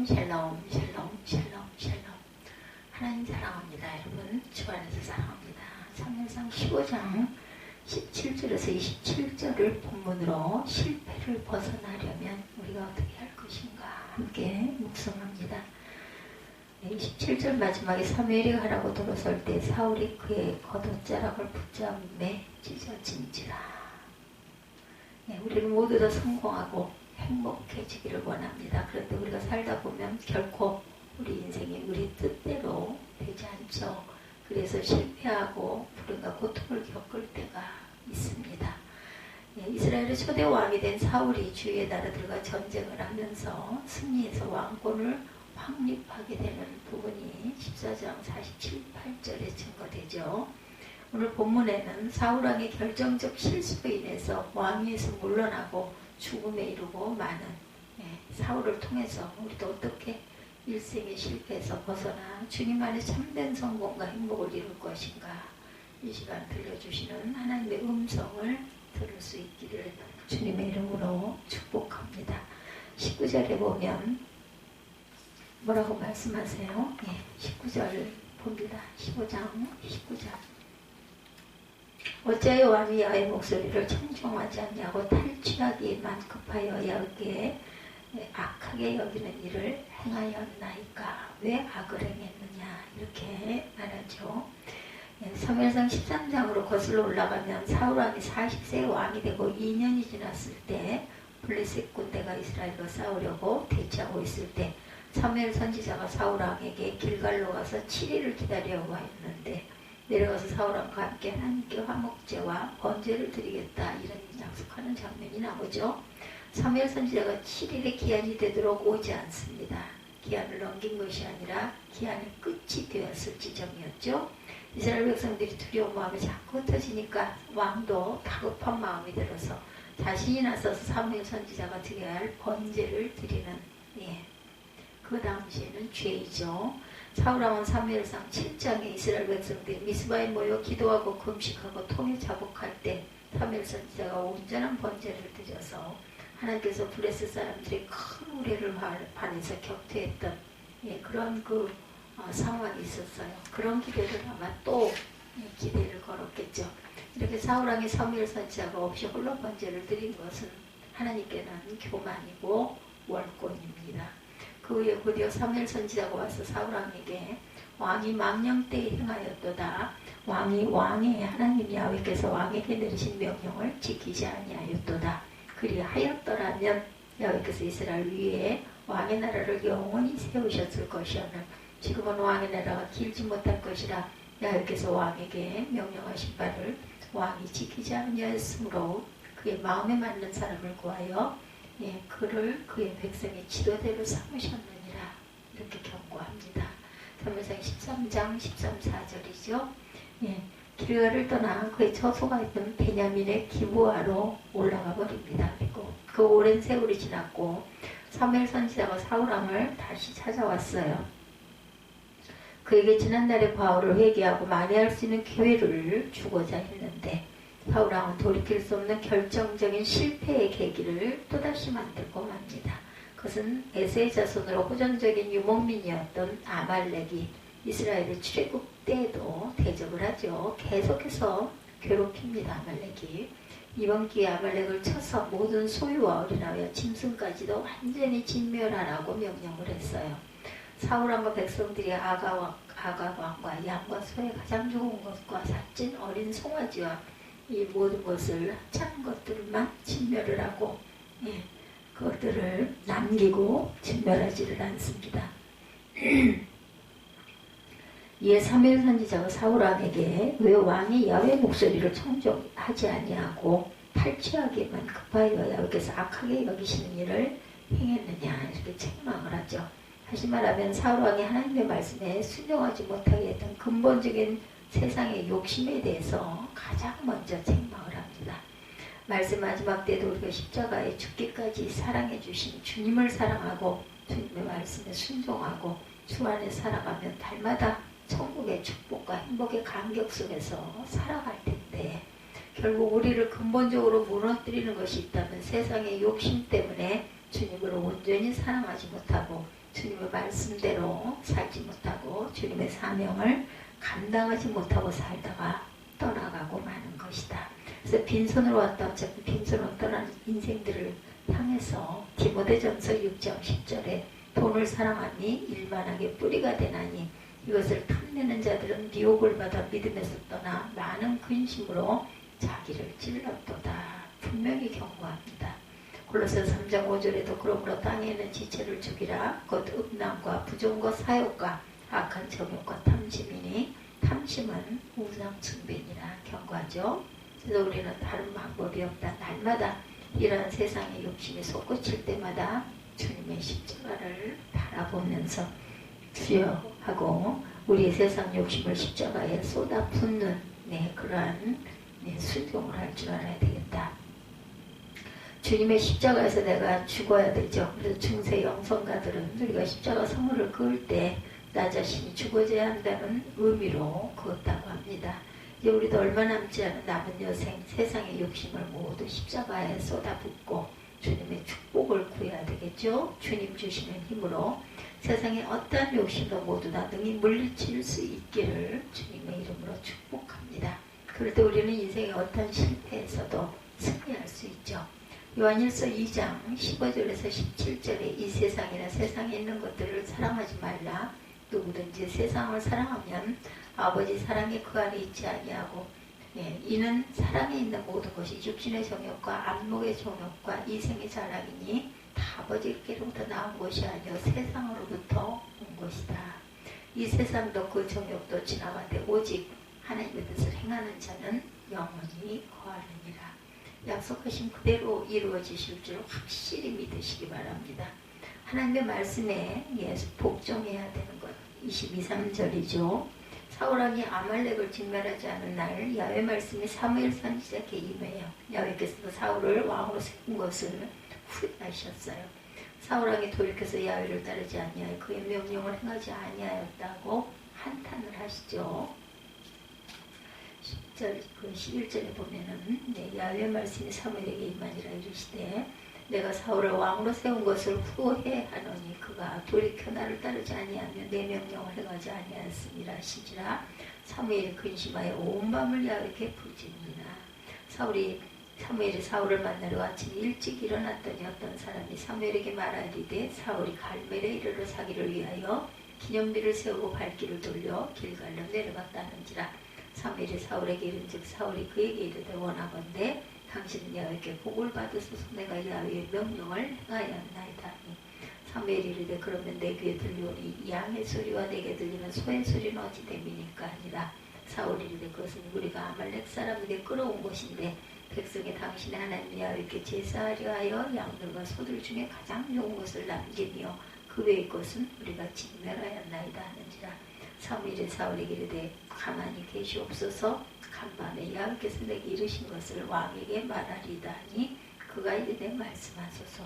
샬롬, 샬롬, 샬롬, 샬롬. 하나님 사랑합니다. 여러분, 주 안에서 사랑합니다. 사무엘상 15장 17절에서 27절을 본문으로 실패를 벗어나려면 우리가 어떻게 할 것인가 함께 묵상합니다. 27절 마지막에 사무엘이 가라고 돌아설 때 사울이 그의 겉옷자락을 붙잡음에 찢어진지라. 우리는 모두 다 성공하고 행복해지기를 원합니다. 그런데 우리가 살다 보면 결코 우리 인생이 우리 뜻대로 되지 않죠. 그래서 실패하고 불행과 고통을 겪을 때가 있습니다. 이스라엘의 초대 왕이 된 사울이 주위의 나라들과 전쟁을 하면서 승리해서 왕권을 확립하게 되는 부분이 14장 47, 8절에 증거되죠. 오늘 본문에는 사울왕의 결정적 실수로 인해서 왕위에서 물러나고 죽음에 이르고 많은 사울을 통해서 우리도 어떻게 일생의 실패에서 벗어나 주님 안에 참된 성공과 행복을 이룰 것인가, 이 시간 들려주시는 하나님의 음성을 들을 수 있기를 주님의 이름으로 축복합니다. 19절에 보면 뭐라고 말씀하세요? 19절 봅니다. 15장 19절. 어찌하여 왕이 야훼 목소리를 청종하지 않냐고 탈취하기만 급하여 야훼께 악하게 여기는 일을 행하였나이까? 왜 악을 행했느냐? 이렇게 말하죠. 사무엘상 13장으로 거슬러 올라가면 사울왕이 40세 왕이 되고 2년이 지났을 때 블레셋 군대가 이스라엘과 싸우려고 대치하고 있을 때 사무엘 선지자가 사울왕에게 길갈로 가서 7일을 기다리려고 했는데 내려가서 사울왕과 함께 하나님께 화목제와 번제를 드리겠다, 이런 약속하는 장면이 나오죠. 사무엘 선지자가 7일의 기한이 되도록 오지 않습니다. 기한을 넘긴 것이 아니라 기한의 끝이 되었을 지점이었죠. 이스라엘 백성들이 두려운 마음이 자꾸 흩어지니까 왕도 다급한 마음이 들어서 자신이 나서서 사무엘 선지자가 드려야 할 번제를 드리는, 그 당시에는 죄이죠. 사울왕은 사무엘상 7장에 이스라엘 백성들이 미스바에 모여 기도하고 금식하고 통에 자복할 때 사무엘 선지자가 온전한 번제를 드려서 하나님께서 블레셋 사람들이 큰 우레를 반해서 격퇴했던 그런 상황이 있었어요. 그런 기대를 아마 또 기대를 걸었겠죠. 이렇게 사울왕이 사무엘 선지자가 없이 홀로 번제를 드린 것은 하나님께는 교만이고 월권입니다. 그 후에 곧이어 사무엘 선지자가 와서 사울왕에게 왕이 망령 때에 행하였도다. 왕의 하나님 야훼께서 왕에게 내리신 명령을 지키지 아니하였도다. 그리하였더라면 야훼께서 이스라엘 위에 왕의 나라를 영원히 세우셨을 것이오늘 지금은 왕의 나라가 길지 못할 것이라 야훼께서 왕에게 명령하신 바를 왕이 지키지 아니하였으므로 그의 마음에 맞는 사람을 구하여 그를 그의 백성의 지도대로 삼으셨느니라, 이렇게 경고합니다. 사무엘상 13장 13, 4절이죠. 길갈을 떠나 그의 처소가 있던 베냐민의 기브아로 올라가 버립니다. 그리고 그 오랜 세월이 지났고 사무엘 선지자가 사울왕을 다시 찾아왔어요. 그에게 지난날의 과오를 회개하고 만회할 수 있는 기회를 주고자 했는데 사울왕은 돌이킬 수 없는 결정적인 실패의 계기를 또다시 만들고 맙니다. 그것은 에세의 자손으로 호전적인 유목민이었던 아말렉이 이스라엘의 출애굽 때에도 대적을 하죠. 계속해서 괴롭힙니다. 아말렉이. 이번 기회에 아말렉을 쳐서 모든 소유와 어린아이와 짐승까지도 완전히 진멸하라고 명령을 했어요. 사울왕과 백성들이 아가왕과 양과 소의 가장 좋은 것과 살찐 어린 송아지와 이 모든 것을 하찮은 것들만 진멸을 하고 그것들을 남기고 진멸하지를 않습니다. 이에 사무엘 선지자가 사울왕에게 왜 왕이 야훼 목소리를 청종하지 아니하고 탈취하기만 급하여 야훼께서 악하게 여기시는 일을 행했느냐, 이렇게 책망을 하죠. 다시 말하면 사울왕이 하나님의 말씀에 순종하지 못하게 했던 근본적인 세상의 욕심에 대해서 가장 먼저 책망을 합니다. 말씀 마지막 때도 우리가 십자가에 죽기까지 사랑해 주신 주님을 사랑하고 주님의 말씀에 순종하고 주 안에 살아가면 달마다 천국의 축복과 행복의 감격 속에서 살아갈 텐데 결국 우리를 근본적으로 무너뜨리는 것이 있다면 세상의 욕심 때문에 주님을 온전히 사랑하지 못하고 주님의 말씀대로 살지 못하고 주님의 사명을 감당하지 못하고 살다가 떠나가고 마는 것이다. 그래서 빈손으로 왔다 어차피 빈손으로 떠나는 인생들을 향해서 디모데전서 6장 10절에 돈을 사랑함이 일만하게 뿌리가 되나니 이것을 탐내는 자들은 미혹을 받아 믿음에서 떠나 많은 근심으로 자기를 찔렀도다. 분명히 경고합니다. 골로새 3장 5절에도 그러므로 땅에 있는 지체를 죽이라. 곧 음란과 부정과 사욕과 악한 정욕과 탐심이니 탐심은 우상 숭배니라 경고하죠. 그래서 우리는 다른 방법이 없다. 날마다 이러한 세상의 욕심이 솟구칠 때마다 주님의 십자가를 바라보면서 주여 하고 우리의 세상 욕심을 십자가에 쏟아붓는 그러한 순종을 할 줄 알아야 되겠다. 주님의 십자가에서 내가 죽어야 되죠. 그래서 중세 영성가들은 우리가 십자가 성물을 그을 때 나 자신이 죽어져야 한다는 의미로 그었다고 합니다. 이제 우리도 얼마 남지 않은 남은 여생 세상의 욕심을 모두 십자가에 쏟아붓고 주님의 축복을 구해야 되겠죠. 주님 주시는 힘으로 세상의 어떠한 욕심도 모두 다 능히 물리칠 수 있기를 주님의 이름으로 축복합니다. 그럴 때 우리는 인생의 어떠한 실패에서도 승리할 수 있죠. 요한일서 2장 15절에서 17절에 이 세상이나 세상에 있는 것들을 사랑하지 말라. 누구든지 세상을 사랑하면 아버지 사랑이 그 안에 있지 아니하고 이는 사랑에 있는 모든 것이 육신의 정욕과 안목의 정욕과 이생의 자랑이니 다 아버지께로부터 나온 것이 아니요 세상으로부터 온 것이다. 이 세상도 그 정욕도 지나가되 오직 하나님의 뜻을 행하는 자는 영원히 거하느니라. 약속하신 그대로 이루어지실 줄 확실히 믿으시기 바랍니다. 하나님의 말씀에 복종해야 되는 것 22, 3절이죠. 사울왕이 아말렉을 진멸하지 않은 날 야훼 말씀이 사무엘상 시작해 임해요. 야훼께서도 사울을 왕으로 세운 것을 후회하셨어요. 사울왕이 돌이켜서 야훼를 따르지 아니하여 그의 명령을 행하지 아니하였다고 한탄을 하시죠. 10절, 11절에 보면은 야훼 말씀이 사무엘에게 임하니라 이르시되 내가 사울을 왕으로 세운 것을 후회하노니 그가 돌이켜 나를 따르지 아니하며 내 명령을 행하지 아니하였음이라 하시니라. 사무엘이 근심하여 온 밤을 야훼께 부르짖니라. 사무엘이 사울을 만나러 아침 일찍 일어났더니 어떤 사람이 사무엘에게 말하리되 사울이 갈멜에 이르러 사기를 위하여 기념비를 세우고 발길을 돌려 길갈로 내려갔다는지라. 사무엘이 사울에게 이른즉 사울이 그에게 이르되 원하건대 당신은 야훼께 복을 받으소서. 내가 야훼의 명령을 행하였나이다. 사무엘이 이르되 그러면 내 귀에 들리오니 양의 소리와 내게 들리는 소의 소리는 어찌 됨이니까 아니라. 사울이 이르되 그것은 우리가 아말렉 사람에게 끌어온 것인데 백성이 당신의 하나님 야훼께 제사하려 하여 양들과 소들 중에 가장 좋은 것을 남기며 그 외의 것은 우리가 진멸하였나이다 하는지라. 사무엘이 사울에게 이르되 가만히 계시옵소서. 간밤에 야훼께서 내게 이르신 것을 왕에게 말하리다 하니 그가 이르되 말씀하소서.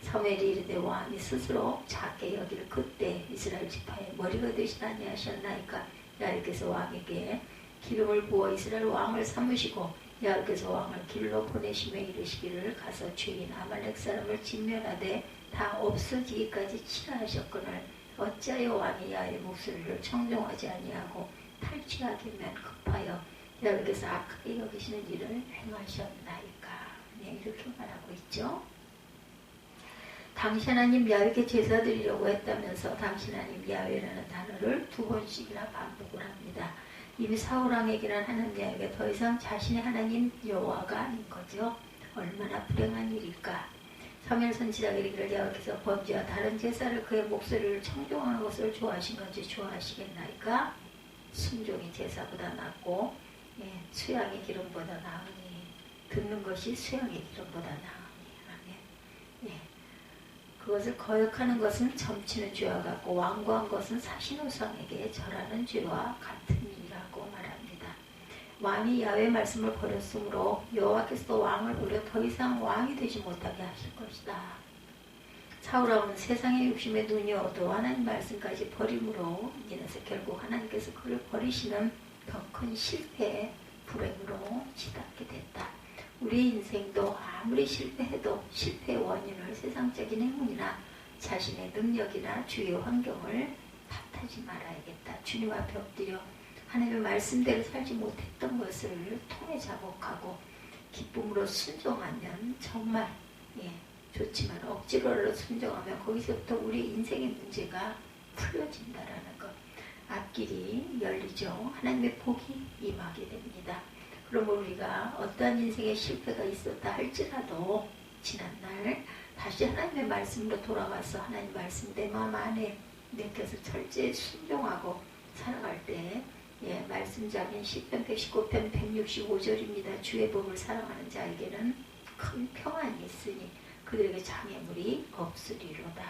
사무엘이 이르되 왕이 스스로 작게 여기를 그때 이스라엘 지파의 머리가 되시다니 하셨나이까. 야훼께서 왕에게 기름을 부어 이스라엘 왕을 삼으시고 야훼께서 왕을 길로 보내시며 이르시기를 가서 죄인 아말렉 사람을 진멸하되 다 없어지기까지 치라 하셨거늘 어찌하여 왕이 야훼의 목소리를 청종하지 아니하고 탈취하기만 급하여 야훼께서 악하게 여기시는 일을 행하셨나이까. 이렇게 말하고 있죠. 당신 하나님 야훼께 제사 드리려고 했다면서 당신 하나님 야훼라는 단어를 2번씩이나 반복을 합니다. 이미 사울왕에게는 하나님 야훼가 더 이상 자신의 하나님 여호와가 아닌 거죠. 얼마나 불행한 일일까. 사무엘 선지자가 이르기를 야훼께서 범죄와 다른 제사를 그의 목소리를 청종하는 것을 좋아하신 건지 좋아하시겠나이까. 순종이 제사보다 낫고 수양의 기름보다 나으니 듣는 것이 수양의 기름보다 나으니 아멘. 그것을 거역하는 것은 점치는 죄와 같고 완고한 것은 사신우상에게 절하는 죄와 같으니라고 말합니다. 왕이 야훼 말씀을 버렸으므로 여호와께서도 왕을 버려 더 이상 왕이 되지 못하게 하실 것이다. 사울왕은 세상의 욕심에 눈이 어두워 하나님 말씀까지 버림으로 인해서 결국 하나님께서 그를 버리시는 더 큰 실패의 불행으로 치닫게 됐다. 우리 인생도 아무리 실패해도 실패의 원인을 세상적인 행운이나 자신의 능력이나 주위의 환경을 탓하지 말아야겠다. 주님 앞에 엎드려 하나님의 말씀대로 살지 못했던 것을 통해 자복하고 기쁨으로 순종하면 정말 좋지만 억지로라도 순종하면 거기서부터 우리 인생의 문제가 풀려진다라는 것. 앞길이 열리죠. 하나님의 복이 임하게 됩니다. 그러므로 우리가 어떠한 인생의 실패가 있었다 할지라도 지난날 다시 하나님의 말씀으로 돌아가서 하나님 말씀 내 마음 안에 내켜서 철저히 순종하고 살아갈 때 말씀자인 시편 119편 165절입니다. 주의 법을 사랑하는 자에게는 큰 평안이 있으니 그들에게 장애물이 없으리로다.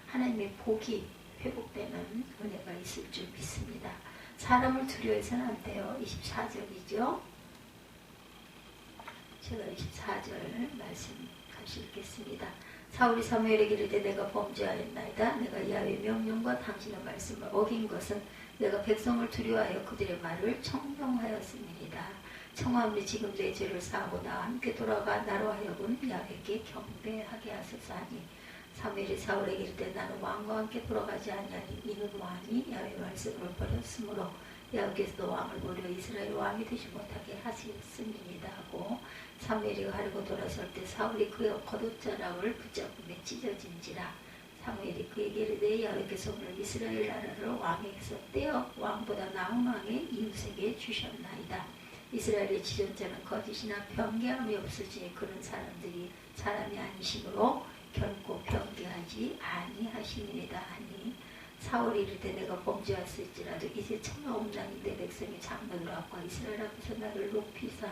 하나님의 복이 회복되는 은혜가 있을 줄 믿습니다. 사람을 두려워해서는 안 돼요. 24절이죠. 제가 24절 말씀 다시 읽겠습니다. 사울이 사무엘에게 이르되 내가 범죄하였나이다. 내가 야훼의 명령과 당신의 말씀을 어긴 것은 내가 백성을 두려워하여 그들의 말을 청종하였음이니이다. 청하오니 지금 내 죄를 사하고 나와 함께 돌아가 나로 하여금 야훼께 경배하게 하소서 하니 사무엘이 사울에게 이르되 나는 왕과 함께 돌아가지 아니하니 이는 왕이 야훼의 말씀을 버렸으므로 야훼께서도 왕을 버려 이스라엘 왕이 되지 못하게 하시었음이니이다 하고 사무엘이 가르고 돌아설 때 사울이 그의 겉옷자락을 붙잡음에 찢어진지라. 사무엘이 그에게 이르되 야훼께서 오늘 이스라엘 나라를 왕에게서 떼어 왕보다 나은 왕의 이웃에게 주셨나이다. 이스라엘의 지존자는 거짓이나 변개함이 없으니 그런 사람들이 사람이 아니심으로 결코 변개하지 아니하심이니이다 하니 사울이 이르되 내가 범죄하였을지라도 이제 청하옵나니 내 백성이 장로들 앞과 이스라엘 앞에서 나를 높이사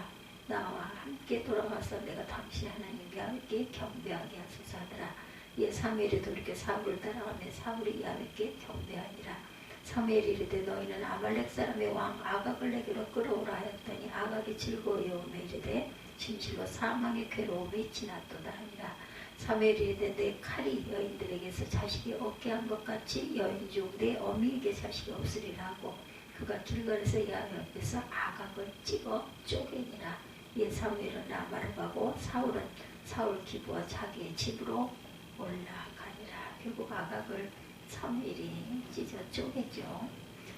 나와 함께 돌아가서 내가 당신 하나님 야훼께 경배하게 하소서 하더라. 이에 사무엘이 돌이켜 사울을 따라가며 사울이 야훼께 경배하니라. 사무엘이 이르되 너희는 아말렉 사람의 왕 아각을 내게로 끌어오라 하였더니 아각이 즐거워하며 이르되 진실로 사망의 괴로움이 지났도다 하니라. 사무엘이 이르되 내 칼이 여인들에게서 자식이 없게 한 것 같이 여인 중 내 어미에게 자식이 없으리라 하고 그가 길갈에서 야훼 앞에서 아각을 찍어 쪼개니라. 이에 사무엘은 라마를 가고 사울은 사울 기부와 자기의 집으로 올라가니라. 결국 아각을 사무엘이 찢어 쪼개죠.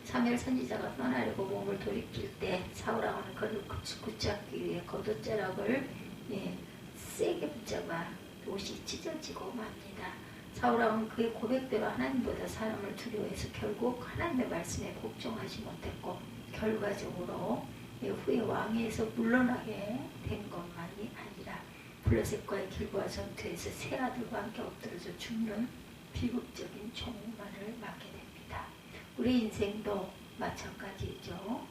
사무엘 선지자가 떠나려고 몸을 돌이킬 때 사울왕은 그를 붙잡기 위해 겉옷자락을 세게 붙잡아 옷이 찢어지고 맙니다. 사울왕은 그의 고백대로 하나님보다 사람을 두려워해서 결국 하나님의 말씀에 복종하지 못했고 결과적으로 후에 왕위에서 물러나게 된 것만이 아니라 블레셋과의 길보아 전투에서 세 아들과 함께 엎드려져 죽는 비극적인 종말을 맞게 됩니다. 우리 인생도 마찬가지죠.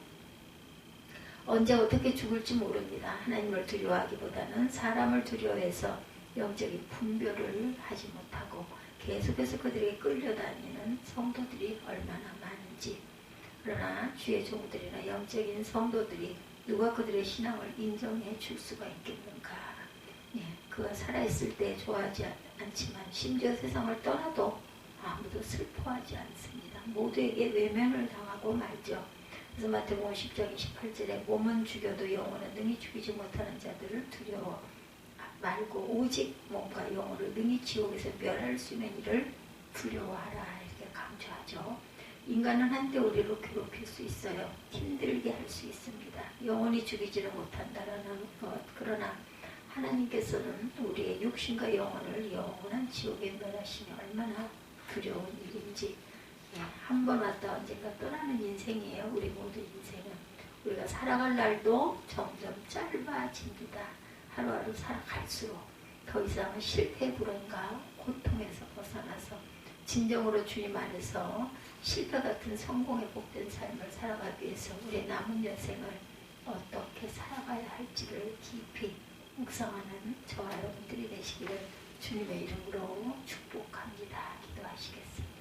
언제 어떻게 죽을지 모릅니다. 하나님을 두려워하기보다는 사람을 두려워해서 영적인 분별을 하지 못하고 계속해서 그들에게 끌려다니는 성도들이 얼마나 많은지. 그러나 주의 종들이나 영적인 성도들이 누가 그들의 신앙을 인정해 줄 수가 있겠는가. 그가 살아있을 때 좋아하지 않지만 심지어 세상을 떠나도 아무도 슬퍼하지 않습니다. 모두에게 외면을 당하고 말죠. 그래서 마태복음 10장 28절에 몸은 죽여도 영혼은 능히 죽이지 못하는 자들을 두려워 말고 오직 몸과 영혼을 능히 지옥에서 멸할 수 있는 일을 두려워하라 이렇게 강조하죠. 인간은 한때 우리를 괴롭힐 수 있어요. 힘들게 할 수 있습니다. 영원히 죽이지를 못한다라는 것. 그러나 하나님께서는 우리의 육신과 영혼을 영원한 지옥에 멸하시니 얼마나 두려운 일인지. 한 번 왔다 언젠가 떠나는 인생이에요. 우리 모두 인생은. 우리가 살아갈 날도 점점 짧아집니다. 하루하루 살아갈수록 더 이상은 실패의 불안과 고통에서 벗어나서 진정으로 주님 안에서 실패 같은 성공에 복된 삶을 살아가기 위해서 우리의 남은 여생을 어떻게 살아가야 할지를 깊이 묵상하는 저와 여러분들이 되시기를 주님의 이름으로 축복합니다. 기도하시겠습니다.